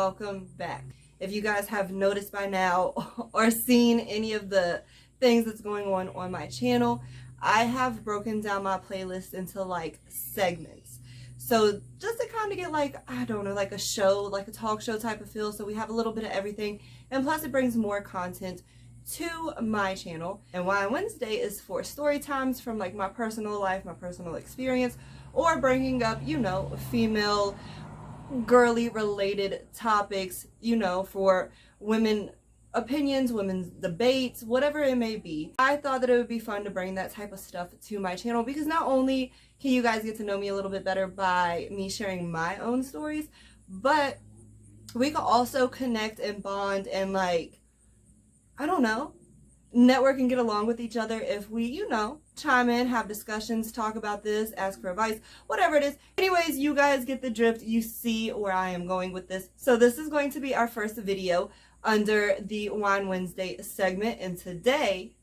welcome back. If you guys have noticed by now or seen any of the things that's going on my channel, I have broken down my playlist into like segments. So just to kind of get like, I don't know, like a show, like a talk show type of feel. So we have a little bit of everything, and plus it brings more content to my channel. And Wine Wednesday is for story times from like my personal life, my personal experience, or bringing up, you know, female girly related topics, you know, for women opinions, women's debates, whatever it may be. I thought that it would be fun to bring that type of stuff to my channel, because not only can you guys get to know me a little bit better by me sharing my own stories, but we can also connect and bond and like, I don't know, network and get along with each other if we, you know, chime in, have discussions, talk about this, ask for advice, whatever it is. Anyways, you guys get the drift. You see where I am going with this. So this is going to be our first video under the Wine Wednesday segment, and today,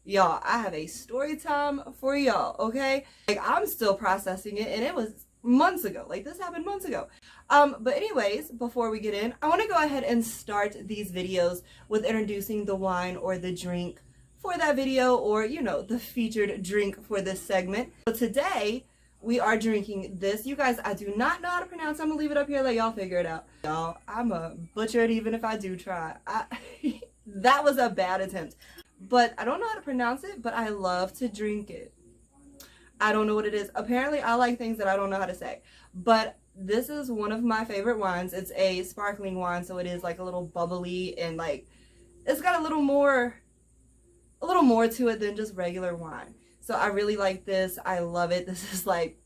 y'all, I have a story time for y'all, okay? Like, I'm still processing it, and it was months ago. Like, this happened months ago. But anyways, before we get in, I want to go ahead and start these videos with introducing the wine or the drink for that video, or, you know, the featured drink for this segment. So today, we are drinking this. You guys, I do not know how to pronounce it. I'm gonna leave it up here, let y'all figure it out. Y'all, I'm a butcher it even if I do try. That was a bad attempt. But I don't know how to pronounce it, but I love to drink it. I don't know what it is. Apparently, I like things that I don't know how to say. But this is one of my favorite wines. It's a sparkling wine, so it is like a little bubbly, and like, it's got a little more to it than just regular wine. So I really like this. I love it. This is like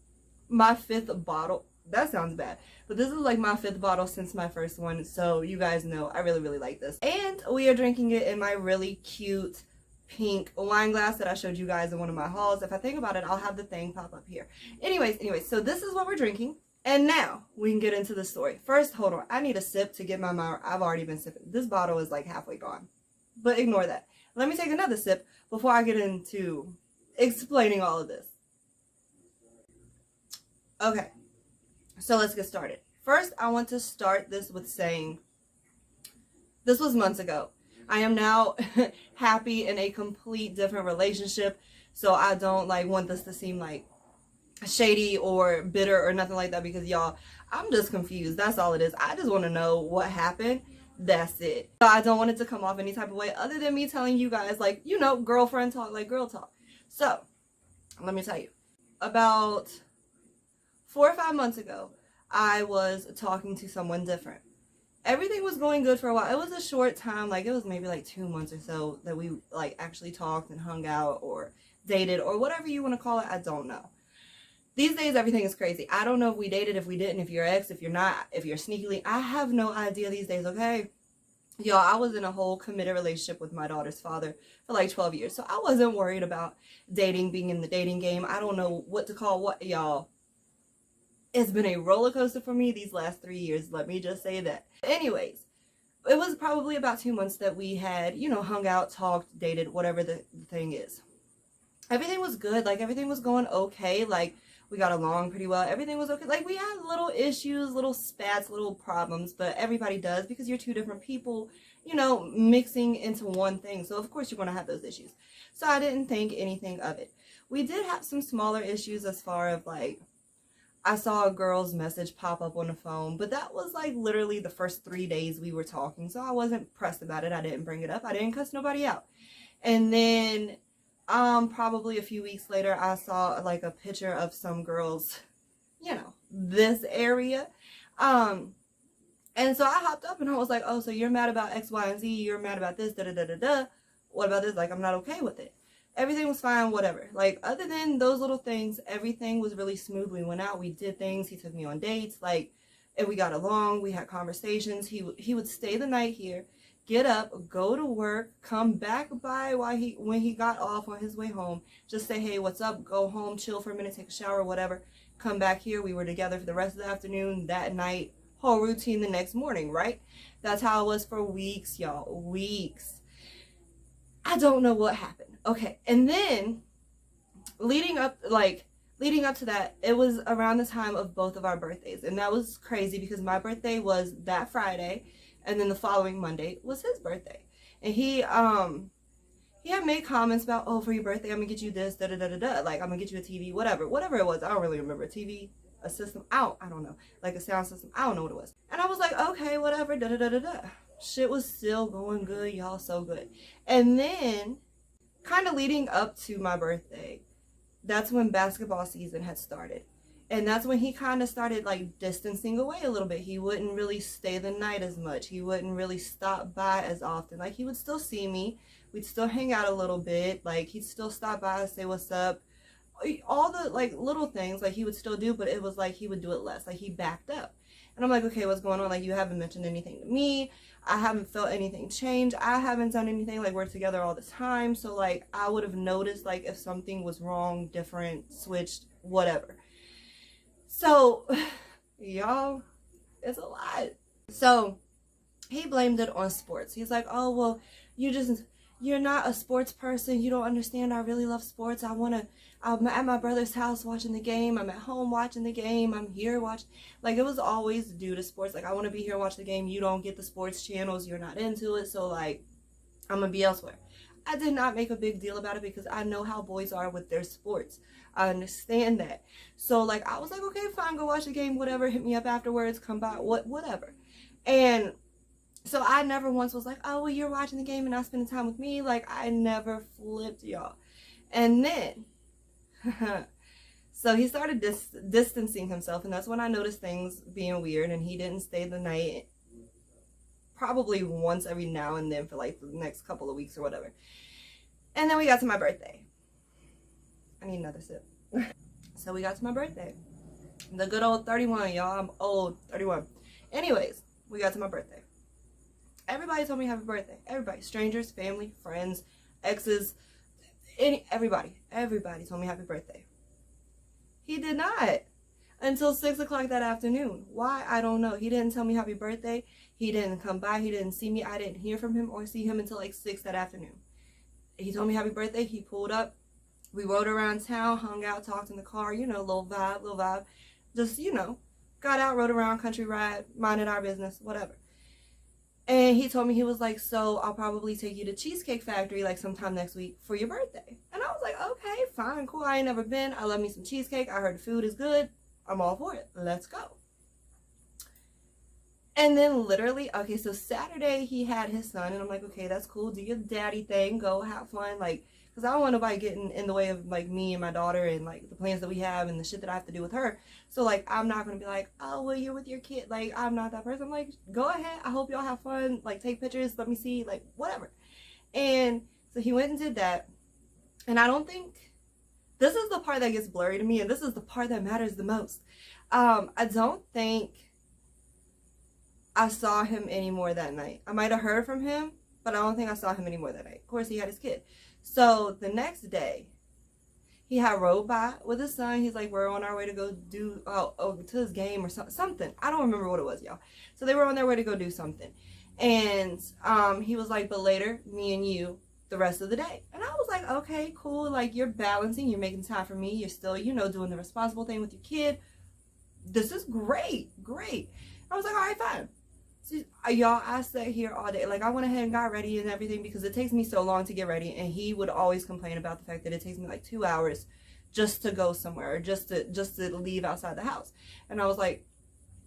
my 5th bottle. That sounds bad, but this is like my 5th bottle since my first one. So you guys know I really, really like this. And we are drinking it in my really cute pink wine glass that I showed you guys in one of my hauls. If I think about it, I'll have the thing pop up here. Anyways, so this is what we're drinking. And now we can get into the story. First, hold on. I need a sip to get my mouth. I've already been sipping. This bottle is like halfway gone, but ignore that. Let me take another sip before I get into explaining all of this. Okay, so let's get started. First, I want to start this with saying this was months ago. I am now happy in a complete different relationship, so I don't like want this to seem like shady or bitter or nothing like that, because y'all, I'm just confused. That's all it is. I just want to know what happened. That's it. So I don't want it to come off any type of way other than me telling you guys, like, you know, girlfriend talk, like girl talk. So let me tell you, about 4 or 5 months ago, I was talking to someone different. Everything was going good for a while. It was a short time, like it was maybe like 2 months or so that we like actually talked and hung out or dated or whatever you want to call it. I don't know. These days, everything is crazy. I don't know if we dated, if we didn't, if you're ex, if you're not, if you're sneakily. I have no idea these days, okay? Y'all, I was in a whole committed relationship with my daughter's father for like 12 years. So I wasn't worried about dating, being in the dating game. I don't know what to call what, y'all. It's been a roller coaster for me these last 3 years. Let me just say that. Anyways, it was probably about 2 months that we had, you know, hung out, talked, dated, whatever the thing is. Everything was good. Like, everything was going okay. Like, we got along pretty well. Everything was okay. Like, we had little issues, little spats, little problems, but everybody does, because you're two different people, you know, mixing into one thing. So, of course, you're going to have those issues. So, I didn't think anything of it. We did have some smaller issues as far as, like, I saw a girl's message pop up on the phone, but that was, like, literally the first 3 days we were talking. So, I wasn't pressed about it. I didn't bring it up. I didn't cuss nobody out. And then probably a few weeks later, I saw like a picture of some girls, you know, this area. And so I hopped up and I was like, oh, so you're mad about X, Y, and Z. You're mad about this, da, da, da, da, da. What about this? Like, I'm not okay with it. Everything was fine, whatever. Like, other than those little things, everything was really smooth. We went out, we did things. He took me on dates, like, and we got along. We had conversations. He would stay the night here, get up, go to work, come back by when he got off on his way home, just say, hey, what's up, go home, chill for a minute, take a shower, whatever, come back here. We were together for the rest of the afternoon, that night, whole routine the next morning, right? That's how it was for weeks, y'all, weeks. I don't know what happened. Okay, and then leading up, like, leading up to that, it was around the time of both of our birthdays. And that was crazy because my birthday was that Friday, and then the following Monday was his birthday. And he had made comments about, oh, for your birthday, I'm gonna get you this, da da da da da. Like, I'm gonna get you a TV, whatever it was. I don't really remember. A TV, a system, I don't know. Like a sound system, I don't know what it was. And I was like, okay, whatever, da da da da da. Shit was still going good, y'all, so good. And then, kind of leading up to my birthday, that's when basketball season had started. And that's when he kind of started like distancing away a little bit. He wouldn't really stay the night as much. He wouldn't really stop by as often. Like, he would still see me. We'd still hang out a little bit. Like, he'd still stop by and say what's up. All the like little things like he would still do, but it was like he would do it less. Like, he backed up. And I'm like, okay, what's going on? Like, you haven't mentioned anything to me. I haven't felt anything change. I haven't done anything. Like, we're together all the time. So, like, I would have noticed, like, if something was wrong, different, switched, whatever. So, y'all, it's a lot. So, he blamed it on sports. He's like, oh, well, you're not a sports person. You don't understand. I really love sports. I'm at my brother's house watching the game. I'm at home watching the game. I'm here watching. Like, it was always due to sports. Like, I want to be here and watch the game. You don't get the sports channels. You're not into it. So, like, I'm going to be elsewhere. I did not make a big deal about it because I know how boys are with their sports. I understand that. So, like, I was like, okay, fine, go watch the game, whatever. Hit me up afterwards, come by, whatever. And so I never once was like, oh, well, you're watching the game and not spending time with me. Like, I never flipped, y'all. And then, so he started distancing himself, and that's when I noticed things being weird, and he didn't stay the night probably once every now and then for, like, the next couple of weeks or whatever. And then we got to my birthday. I need another sip. So we got to my birthday. The good old 31, y'all. I'm old, 31. Anyways, we got to my birthday. Everybody told me happy birthday. Everybody. Strangers, family, friends, exes, everybody told me happy birthday. He did not. Until 6 o'clock that afternoon. Why? I don't know. He didn't tell me happy birthday. He didn't come by. He didn't see me. I didn't hear from him or see him until like 6 that afternoon. He told me happy birthday. He pulled up. We rode around town, hung out, talked in the car, you know, little vibe. Just, you know, got out, rode around, country ride, minded our business, whatever. And he told me, he was like, so I'll probably take you to Cheesecake Factory like sometime next week for your birthday. And I was like, okay, fine, cool. I ain't never been. I love me some cheesecake. I heard the food is good. I'm all for it. Let's go. And then literally, okay, so Saturday he had his son, and I'm like, okay, that's cool. Do your daddy thing. Go have fun. Like, because I don't want nobody getting in the way of, like, me and my daughter and, like, the plans that we have and the shit that I have to do with her. So, like, I'm not going to be like, oh, well, you're with your kid. Like, I'm not that person. I'm like, go ahead. I hope y'all have fun. Like, take pictures. Let me see. Like, whatever. And so he went and did that. And I don't think, this is the part that gets blurry to me, and this is the part that matters the most. I don't think I saw him anymore that night. I might have heard from him, but I don't think I saw him anymore that night. Of course, he had his kid. So the next day, he had rode by with his son. He's like, we're on our way to go do, to his game or something. I don't remember what it was, y'all. So they were on their way to go do something. And he was like, but later, me and you, the rest of the day. And I was like, okay, cool. Like, you're balancing. You're making time for me. You're still, you know, doing the responsible thing with your kid. This is great. Great. I was like, all right, fine. Y'all, I sat here all day. Like, I went ahead and got ready and everything because it takes me so long to get ready, and he would always complain about the fact that it takes me like 2 hours just to go somewhere, or just to leave outside the house. And I was like,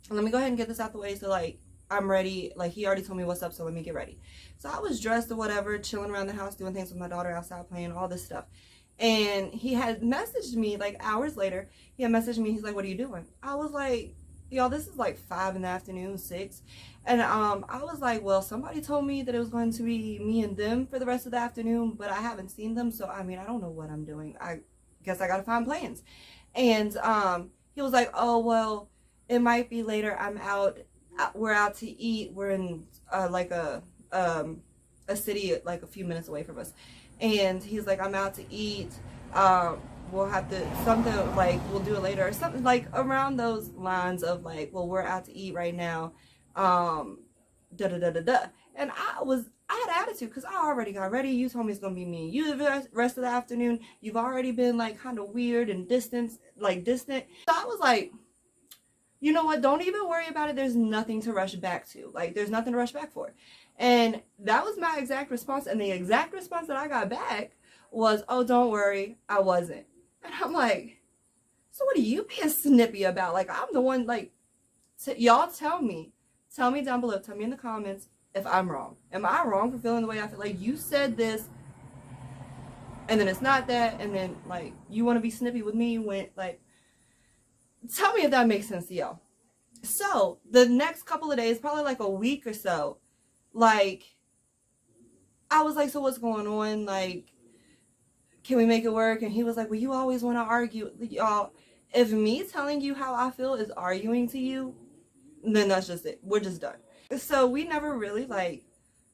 let me go ahead and get this out the way, so like I'm ready. Like, he already told me what's up, so let me get ready. So I was dressed or whatever, chilling around the house, doing things with my daughter outside, playing all this stuff. And he had messaged me like hours later. He had messaged me. He's like, what are you doing? I was like, y'all, this is like 5 in the afternoon, 6. And I was like, well, somebody told me that it was going to be me and them for the rest of the afternoon, but I haven't seen them. So, I mean, I don't know what I'm doing. I guess I got to find plans. And he was like, oh, well, it might be later. I'm out. We're out to eat. We're in like a city like a few minutes away from us. And he's like, I'm out to eat. We'll have to, something like, we'll do it later, or something like around those lines of like, well, we're out to eat right now. And I I had attitude because I already got ready. You told me it's gonna be me and you the rest of the afternoon. You've already been like kind of weird and distant. So I was like, you know what? Don't even worry about it. There's nothing to rush back to. Like, there's nothing to rush back for. And that was my exact response. And the exact response that I got back was, oh, don't worry, I wasn't. And I'm like, so what are you being snippy about? Like, I'm the one, like, y'all tell me down below, tell me in the comments if I'm wrong. Am I wrong for feeling the way I feel? Like, you said this, and then it's not that, and then, like, you want to be snippy with me when, like, tell me if that makes sense to y'all. So, the next couple of days, probably like a week or so, like, I was like, so what's going on? Like, can we make it work? And he was like, well, you always want to argue. Y'all, if me telling you how I feel is arguing to you, then that's just it. We're just done. So we never really like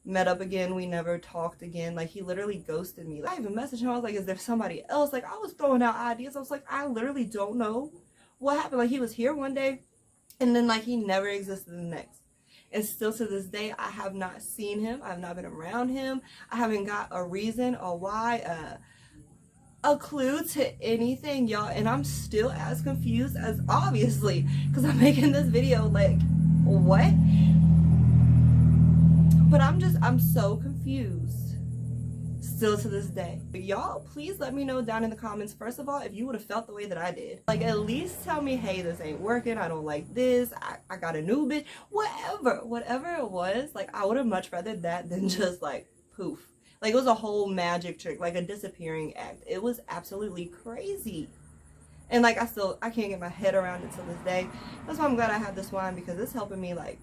met up again. We never talked again. Like, he literally ghosted me. Like, I even messaged him. I was like, is there somebody else? Like, I was throwing out ideas. I was like, I literally don't know what happened. Like, he was here one day and then like he never existed the next. And still to this day, I have not seen him. I've not been around him. I haven't got a reason or why, a clue to anything, y'all. And I'm still as confused as obviously, because I'm making this video like, what? But I'm so confused still to this day. Y'all, please let me know down in the comments, first of all, if you would have felt the way that I did. Like, at least tell me, hey, this ain't working, I don't like this, I got a new bitch, whatever it was. Like, I would have much rather that than just like poof. Like, it was a whole magic trick, like a disappearing act. It was absolutely crazy. And like, I can't get my head around it to this day. That's why I'm glad I have this wine, because it's helping me like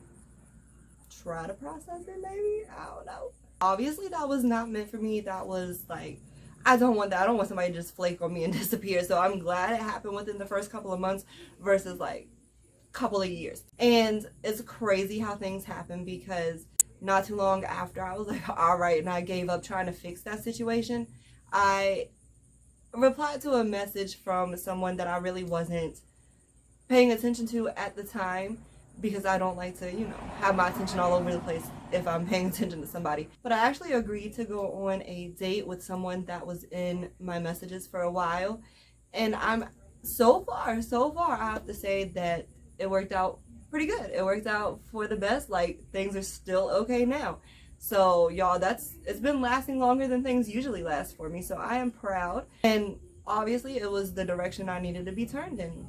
try to process it, maybe. I don't know. Obviously that was not meant for me. That was like, I don't want that. I don't want somebody to just flake on me and disappear. So I'm glad it happened within the first couple of months versus like couple of years. And it's crazy how things happen, because not too long after I was like, all right, and I gave up trying to fix that situation, I replied to a message from someone that I really wasn't paying attention to at the time, because I don't like to, you know, have my attention all over the place if I'm paying attention to somebody. But I actually agreed to go on a date with someone that was in my messages for a while. And I'm so far, I have to say that it worked out pretty good. It worked out for the best. Like, things are still okay now. So y'all, it's been lasting longer than things usually last for me. So I am proud. And obviously it was the direction I needed to be turned in.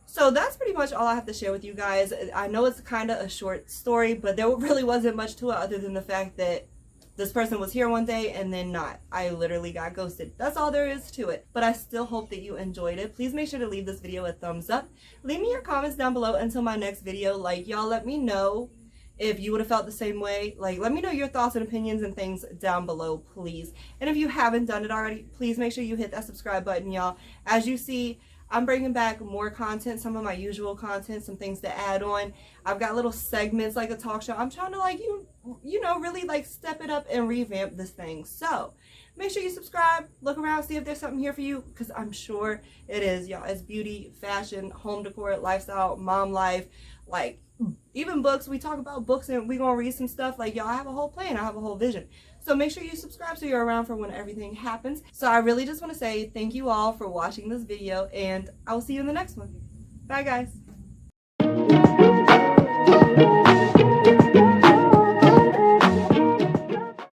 So that's pretty much all I have to share with you guys. I know it's kind of a short story, but there really wasn't much to it other than the fact that this person was here one day and then not. I literally got ghosted. That's all there is to it. But I still hope that you enjoyed it. Please make sure to leave this video a thumbs up. Leave me your comments down below until my next video. Like, y'all, let me know if you would have felt the same way. Like, let me know your thoughts and opinions and things down below, please. And if you haven't done it already, please make sure you hit that subscribe button, y'all. As you see, I'm bringing back more content, some of my usual content, some things to add on. I've got little segments like a talk show. I'm trying to, like, you know, really like step it up and revamp this thing. So make sure you subscribe, look around, see if there's something here for you, because I'm sure it is, y'all. It's beauty, fashion, home decor, lifestyle, mom life, like even books. We talk about books and we're gonna read some stuff. Like, y'all, I have a whole plan, I have a whole vision. So make sure you subscribe so you're around for when everything happens. So I really just want to say thank you all for watching this video, and I will see you in the next one. Bye, guys.